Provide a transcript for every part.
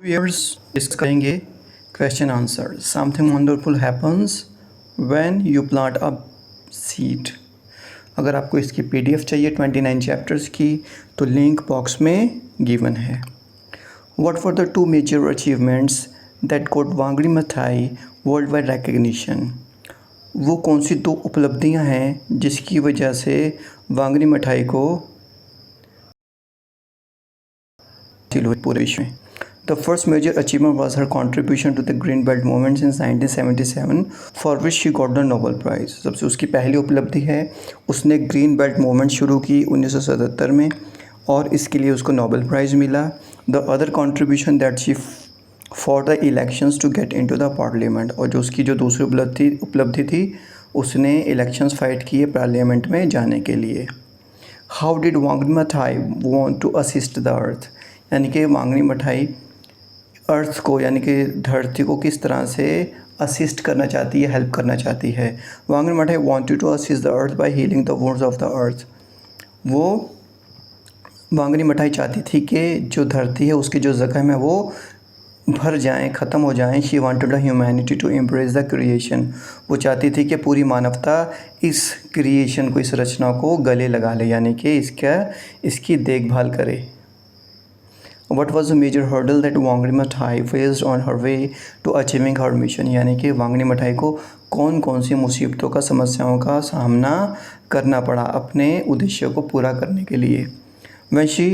Viewers discuss करेंगे question answer. Something wonderful happens when you plant a seed. अगर आपको इसकी पीडीएफ चाहिए 29 चैप्टर्स की तो लिंक बॉक्स में गिवन है। What were the two major achievements that got Wangari Maathai world wide recognition. वो कौन सी दो उपलब्धियां हैं जिसकी वजह से वांगड़ी मिठाई को पूरे विश्व में। The first major achievement was her contribution to the Green Belt movement in 1977, for which she got the Nobel Prize। सबसे उसकी पहली उपलब्धि है, उसने ग्रीन बेल्ट मूवमेंट शुरू की 1977 में और इसके लिए उसको नोबेल प्राइज़ मिला। The other contribution that she for the elections to get into the parliament, और जो उसकी जो दूसरी उपलब्धि थी उसने इलेक्शंस फाइट किए पार्लियामेंट में जाने के लिए। How did Wangari Maathai want to assist the earth, यानी कि वांगड़ी मिठाई अर्थ को यानी कि धरती को किस तरह से असिस्ट करना चाहती है, हेल्प करना चाहती है। Wangari Maathai wanted to assist the earth by healing the wounds of the earth. वो वांगड़ी मिठाई चाहती थी कि जो धरती है उसकी जो ज़ख्म है वो भर जाएं, ख़त्म हो जाएं। She wanted the humanity to embrace the creation. वो चाहती थी कि पूरी मानवता इस क्रिएशन को, इस रचना को गले लगा ले, यानी कि इसकी देखभाल करे। What was the major hurdle that Wangdi मिठाई faced on her way to achieving her mission, यानी कि वांगड़ी मिठाई को कौन कौन सी मुसीबतों का, समस्याओं का सामना करना पड़ा अपने उद्देश्य को पूरा करने के लिए। When she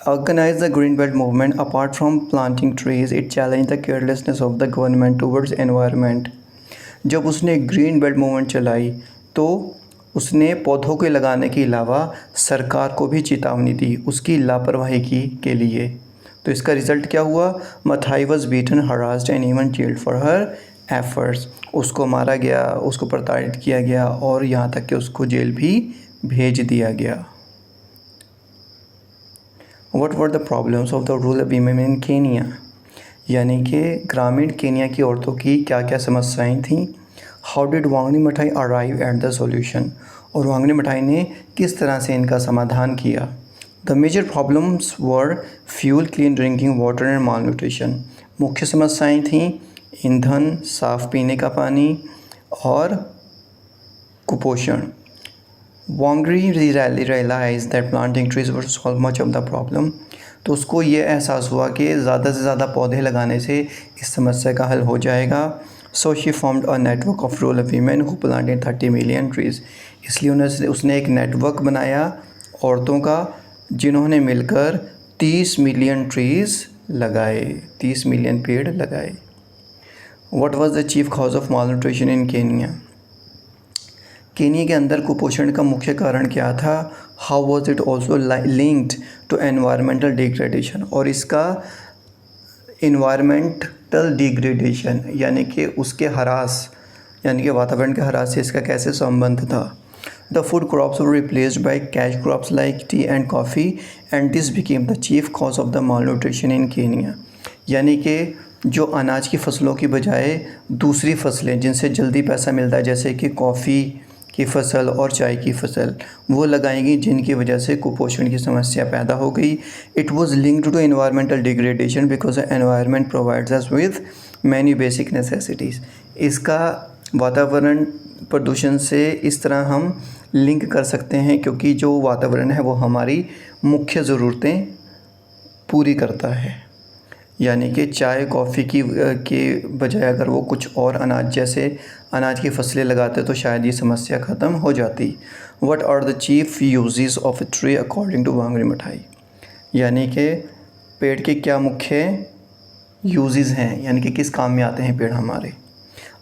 organized the Green Belt movement, apart from planting trees, it challenged the carelessness of the government towards environment। जब उसने ग्रीन बेल्ट मूवमेंट चलाई तो उसने पौधों के लगाने के अलावा सरकार को भी चेतावनी दी उसकी लापरवाही के लिए। तो इसका रिज़ल्ट क्या हुआ? मिठाई was beaten, harassed and even gelled for her efforts. उसको मारा गया, उसको प्रताड़ित किया गया और यहाँ तक कि उसको जेल भी भेज दिया गया। What were the problems of the rural women in Kenya, यानी कि ग्रामीण केनिया की औरतों की क्या क्या समस्याएं थीं। हाउ डिड वांगड़ी मिठाई अराइव एट द सॉल्यूशन, और वांगड़ी मिठाई ने किस तरह से इनका समाधान किया। The major problems were fuel, clean drinking water and malnutrition. मुख्य समस्याएं थीं ईंधन, साफ़ पीने का पानी और कुपोषण। Wangari realize that planting trees would solve much of the problem. तो उसको ये एहसास हुआ कि ज़्यादा से ज़्यादा पौधे लगाने से इस समस्या का हल हो जाएगा। So she formed a network of rural women who planted 30 million trees. इसलिए उसने एक नेटवर्क बनाया औरतों का जिन्होंने मिलकर 30 मिलियन ट्रीज़ लगाए, 30 मिलियन पेड़ लगाए। What was the chief cause of malnutrition in Kenya. Kenya के अंदर कुपोषण का मुख्य कारण क्या था। How was it also linked to environmental degradation, और इसका इन्वायरमेंटल डिग्रेडेशन यानी कि उसके ह्रास, यानी कि वातावरण के ह्रास से इसका कैसे संबंध था। The food crops were replaced by cash crops like T and coffee and this became the chief cause of the mall nutrition in Kenya. यानी कि जो अनाज की फसलों की बजाय दूसरी फसलें जिनसे जल्दी पैसा मिलता है, जैसे कि कॉफ़ी की फसल और चाय की फसल, वो लगाई गई, जिनकी वजह से कुपोषण की समस्या पैदा हो गई। It was linked to environmental degradation because the environment provides us with many basic necessities. इसका वातावरण प्रदूषण से इस तरह हम लिंक कर सकते हैं क्योंकि जो वातावरण है वो हमारी मुख्य ज़रूरतें पूरी करता है। यानी कि चाय कॉफ़ी के बजाय अगर वो कुछ और अनाज की फसलें लगाते तो शायद ये समस्या ख़त्म हो जाती। What are the chief uses of a tree according to Wangari Maathai, यानी कि पेड़ के क्या मुख्य यूजेस हैं, यानी कि किस काम में आते हैं पेड़ हमारे।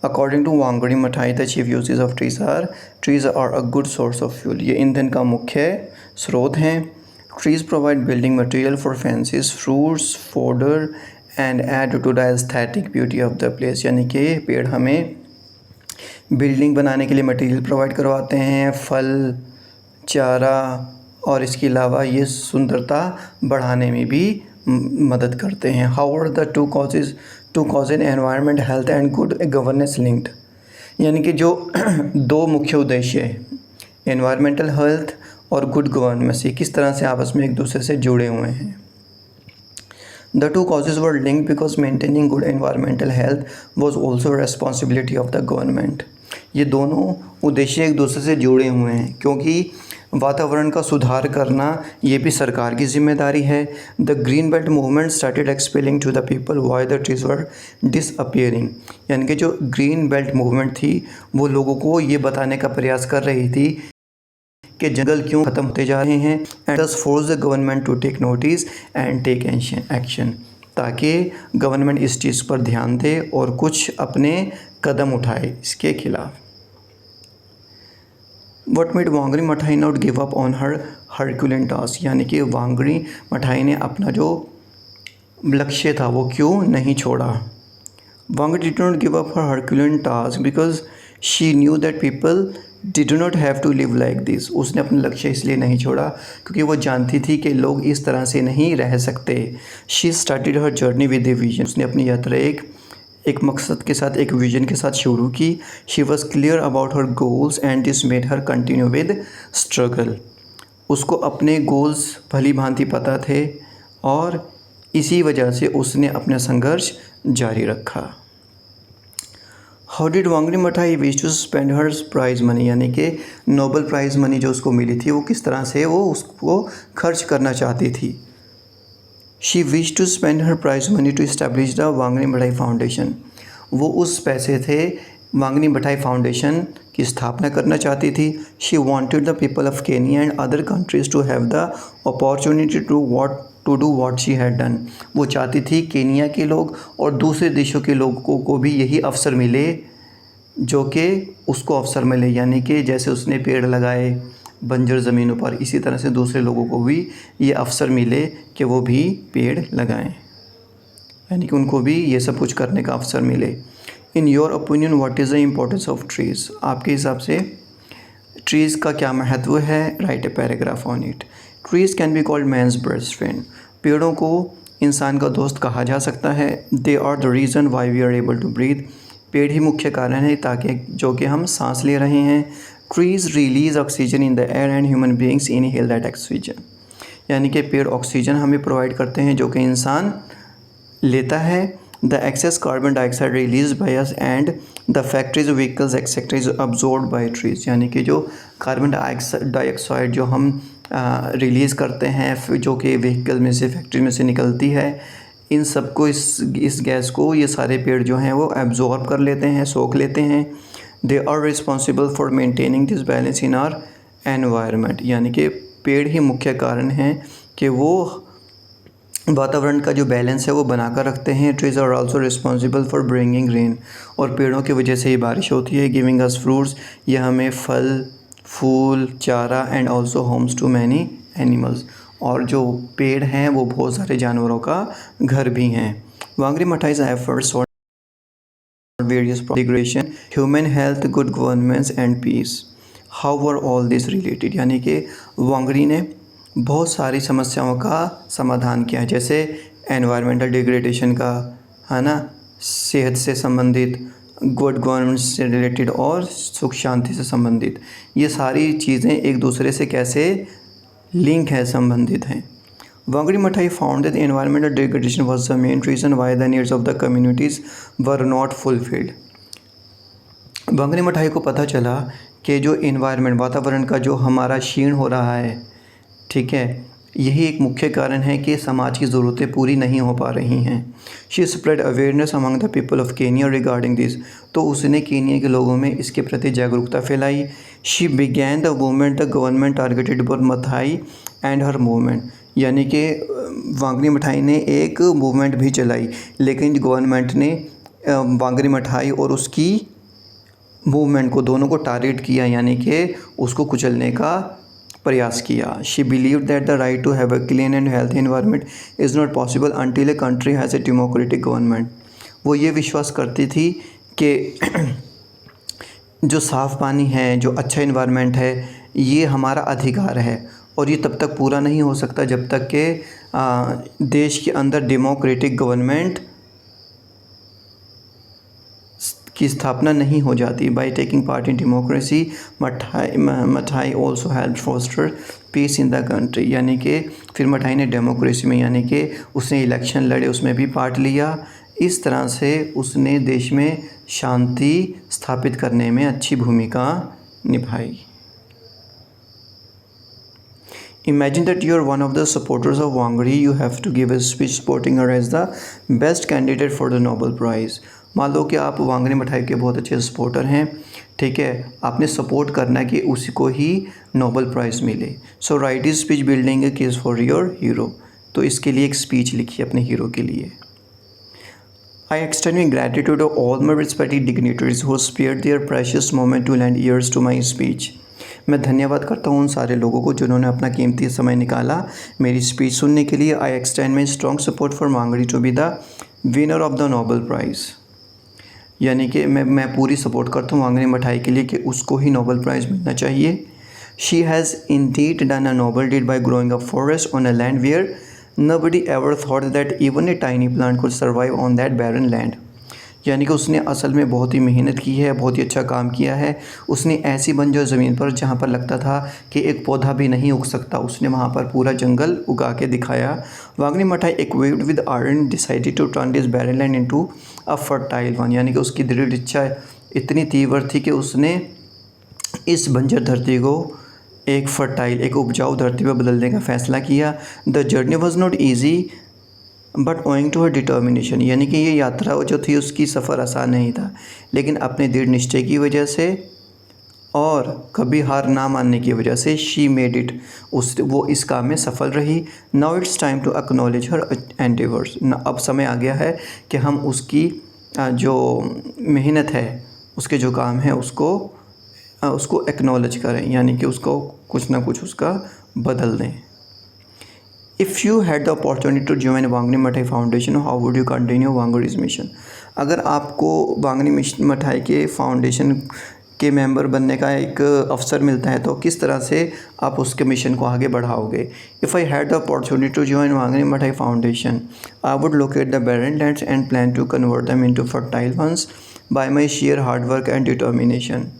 According to Wangari Maathai the chief uses of trees are a good source of fuel. ये ईंधन का मुख्य स्रोत हैं। Trees provide building material for fences, fruits, fodder and add to the aesthetic beauty of the place। यानी कि पेड़ हमें बिल्डिंग बनाने के लिए मटेरियल प्रोवाइड करवाते हैं, फल, चारा, और इसके अलावा ये सुंदरता बढ़ाने में भी मदद करते हैं। How are the two causes environment health and good governance linked, यानी कि जो दो मुख्य उद्देश्य है एनवायरमेंटल हेल्थ और गुड गवर्नेंस, किस तरह से आपस में एक दूसरे से जुड़े हुए हैं। The two causes were linked because maintaining good environmental health was also a responsibility of the government. ये दोनों उद्देश्य एक दूसरे से जुड़े हुए हैं क्योंकि वातावरण का सुधार करना ये भी सरकार की जिम्मेदारी है. The Green Belt Movement started explaining to the people why the trees were disappearing. यानी कि जो ग्रीन बेल्ट मूवमेंट थी वो लोगों को ये बताने का प्रयास कर रही थी कि जंगल क्यों ख़त्म होते जा रहे हैं. And thus force the government to take notice and take action, ताकि गवर्नमेंट इस चीज़ पर ध्यान दे और कुछ अपने कदम उठाए इसके खिलाफ. What made Wangari Maathai not give up on her herculean task. यानी कि वांगरी मठाई ने अपना जो लक्ष्य था वो क्यों नहीं छोड़ा. Wangari did not give up her herculean task because she knew that people did not have to live like this. उसने अपना लक्ष्य इसलिए नहीं छोड़ा क्योंकि वो जानती थी कि लोग इस तरह से नहीं रह सकते. She started her journey with a vision. उसने अपनी यात्रा एक मकसद के साथ, एक विजन के साथ शुरू की. She was clear about her goals and this made her continue with struggle. उसको अपने गोल्स भली भांति पता थे और इसी वजह से उसने अपना संघर्ष जारी रखा. How did Wangari Maathai wish to spend her prize money. यानी कि नोबल प्राइज़ मनी जो उसको मिली थी वो किस तरह से वो उसको खर्च करना चाहती थी. She wish to spend her prize money to establish the Wangari Maathai foundation. वो उस पैसे थे वांगरी मठाई फाउंडेशन की स्थापना करना चाहती थी. She wanted the people of Kenya and other countries to have the opportunity to do what she had done. वो चाहती थी केनिया के लोग और दूसरे देशों के लोगों को भी यही अवसर मिले जो कि उसको अवसर मिले. यानी कि जैसे उसने पेड़ लगाए बंजर ज़मीनों पर, इसी तरह से दूसरे लोगों को भी ये अवसर मिले कि वो भी पेड़ लगाएं. यानी कि उनको भी ये सब कुछ करने का अवसर मिले. In your opinion what is the importance of trees. आपके हिसाब से ट्रीज़ का क्या महत्व है. Write a paragraph on it. Trees can be called man's best friend. पेड़ों को इंसान का दोस्त कहा जा सकता है. They are the reason why we are able to breathe. पेड़ ही मुख्य कारण है ताकि जो कि हम सांस ले रहे हैं. Trees release oxygen in the air and human beings inhale that oxygen. यानी कि पेड़ ऑक्सीजन हमें प्रोवाइड करते हैं जो कि इंसान लेता है. The excess carbon dioxide release by us and the factories vehicles etcetera is absorbed by trees. यानी कि जो कार्बन डाइऑक्साइड जो हम रिलीज़ करते हैं जो कि व्हीकल में से, फैक्ट्री में से निकलती है, इन सब को इस गैस को ये सारे पेड़ जो हैं वो एब्जॉर्ब कर लेते हैं, सोख लेते हैं. They are responsible for maintaining this balance in our environment. यानी कि पेड़ ही मुख्य कारण हैं कि वो वातावरण का जो बैलेंस है वो बनाकर रखते हैं. Trees are also responsible for bringing rain. और पेड़ों की वजह से ही बारिश होती है. Giving us fruits. यह हमें फल, फूल, चारा and also homes to many animals. और जो पेड़ हैं वो बहुत सारे जानवरों का घर भी हैं. वांगरी मठाई's efforts on various integration, human health, good governance and peace. How were all this related? यानी कि वांगरी ने बहुत सारी समस्याओं का समाधान किया, जैसे एनवायरमेंटल डिग्रेडेशन का, है ना, सेहत से संबंधित, गुड गवर्नेंस से रिलेटेड और सुख शांति से संबंधित. ये सारी चीज़ें एक दूसरे से कैसे लिंक है, संबंधित हैं. Wangari Maathai found that environmental degradation was the main reason why the needs of the communities were not fulfilled. Wangari Maathai को पता चला कि जो एनवायरनमेंट, वातावरण का जो हमारा क्षीण हो रहा है, ठीक है, यही एक मुख्य कारण है कि समाज की ज़रूरतें पूरी नहीं हो पा रही हैं. She spread awareness among the people of Kenya regarding this. तो उसने केनिया के लोगों में इसके प्रति जागरूकता फैलाई. She began the movement the government targeted for मठाई एंड हर मूवमेंट. यानी कि वांगरी मठाई ने एक मूवमेंट भी चलाई, लेकिन गवर्नमेंट ने वांगरी मठाई और उसकी मूवमेंट को, दोनों को टारगेट किया, यानी कि उसको कुचलने का प्रयास किया. She believe that the right to have a clean and healthy environment is not possible until a country has a democratic government. वो ये विश्वास करती थी कि जो साफ़ पानी है, जो अच्छा एनवायरनमेंट है, ये हमारा अधिकार है और ये तब तक पूरा नहीं हो सकता जब तक कि देश के अंदर डेमोक्रेटिक गवर्नमेंट की स्थापना नहीं हो जाती। By taking part in democracy Maathai also help foster peace in the country. यानी कि फिर मठाई ने डेमोक्रेसी में यानी कि उसने इलेक्शन लड़े, उसमें भी पार्ट लिया। इस तरह से उसने देश में शांति स्थापित करने में अच्छी भूमिका निभाई। Imagine that you are one of the supporters of Wang Ri. You have to give a speech supporting her as the best candidate for the Nobel Prize. मान लो कि आप वांगरी मिठाई के बहुत अच्छे सपोर्टर हैं, ठीक है, आपने सपोर्ट करना है कि उसी को ही नोबेल प्राइज़ मिले। So write is speech building a case for your hero. तो इसके लिए एक स्पीच लिखिए अपने हीरो के लिए। I extend my gratitude to all my respected dignitaries who spared their precious moment to lend ears to my speech. मैं धन्यवाद करता हूँ उन सारे लोगों को जिन्होंने अपना कीमती समय निकाला मेरी स्पीच सुनने के लिए। I extend my strong support for Wang Ri to be the winner of the Nobel Prize. यानी कि मैं पूरी सपोर्ट करता हूँ वांगरी मिठाई के लिए कि उसको ही नोबेल प्राइज़ मिलना चाहिए। She has indeed done a noble deed by growing a forest on a land where nobody ever thought that even a tiny plant could survive on that barren land. यानी कि उसने असल में बहुत ही मेहनत की है, बहुत ही अच्छा काम किया है। उसने ऐसी बंजर ज़मीन पर जहाँ पर लगता था कि एक पौधा भी नहीं उग सकता, उसने वहाँ पर पूरा जंगल उगा के दिखाया। वांगरी मिठाई equipped with ardent decided to turn this barren land into a fertile one. यानी कि उसकी दृढ़ इच्छा इतनी तीव्र थी कि उसने इस बंजर धरती को एक फर्टाइल, एक उपजाऊ धरती पर बदलने का फ़ैसला किया। The journey was not easy but owing to her determination. यानी कि ये यात्रा जो थी उसकी सफ़र आसान नहीं था, लेकिन अपने दृढ़ निश्चय की वजह से और कभी हार ना मानने की वजह से शी मेड इट, वो इस काम में सफल रही। Now it's time to acknowledge her endeavours. अब समय आ गया है कि हम उसकी जो मेहनत है, उसके जो काम है उसको एक्नॉलेज करें, यानी कि उसको कुछ ना कुछ उसका बदल दें। If you had the opportunity to join Wangari Maathai foundation, how would you continue Wangari's mission. अगर आपको वांगरी मिठाई के फाउंडेशन के मेंबर बनने का एक अवसर मिलता है तो किस तरह से आप उसके मिशन को आगे बढ़ाओगे। If I had the opportunity to join Wangari Maathai foundation, I would locate the barren lands and plan to convert them into fertile ones by my sheer hard work and determination.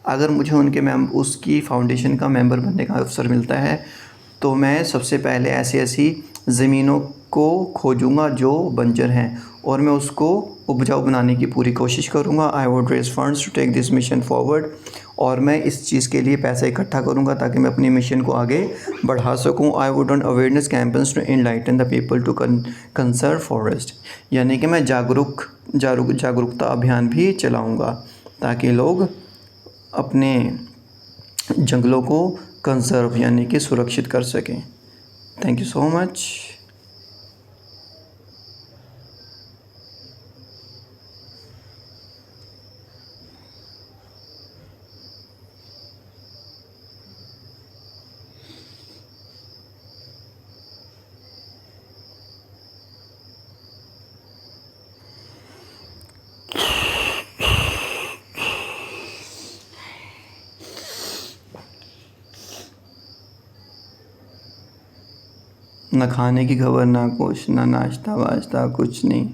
अगर मुझे उसकी foundation का member बनने का अवसर मिलता है तो मैं सबसे पहले ऐसी ज़मीनों को खोजूँगा जो बंजर हैं और मैं उसको उपजाऊ बनाने की पूरी कोशिश करूँगा। I would raise funds to take this mission forward. और मैं इस चीज़ के लिए पैसा इकट्ठा करूँगा ताकि मैं अपनी मिशन को आगे बढ़ा सकूँ। I would run awareness campaigns to enlighten the people to conserve forest. यानी कि मैं जागरूकता अभियान भी चलाऊँगा ताकि लोग अपने जंगलों को कंसर्व यानी कि सुरक्षित कर सकें। Thank you so much. ना खाने की खबर, ना कुछ, ना नाश्ता वाश्ता, कुछ नहीं।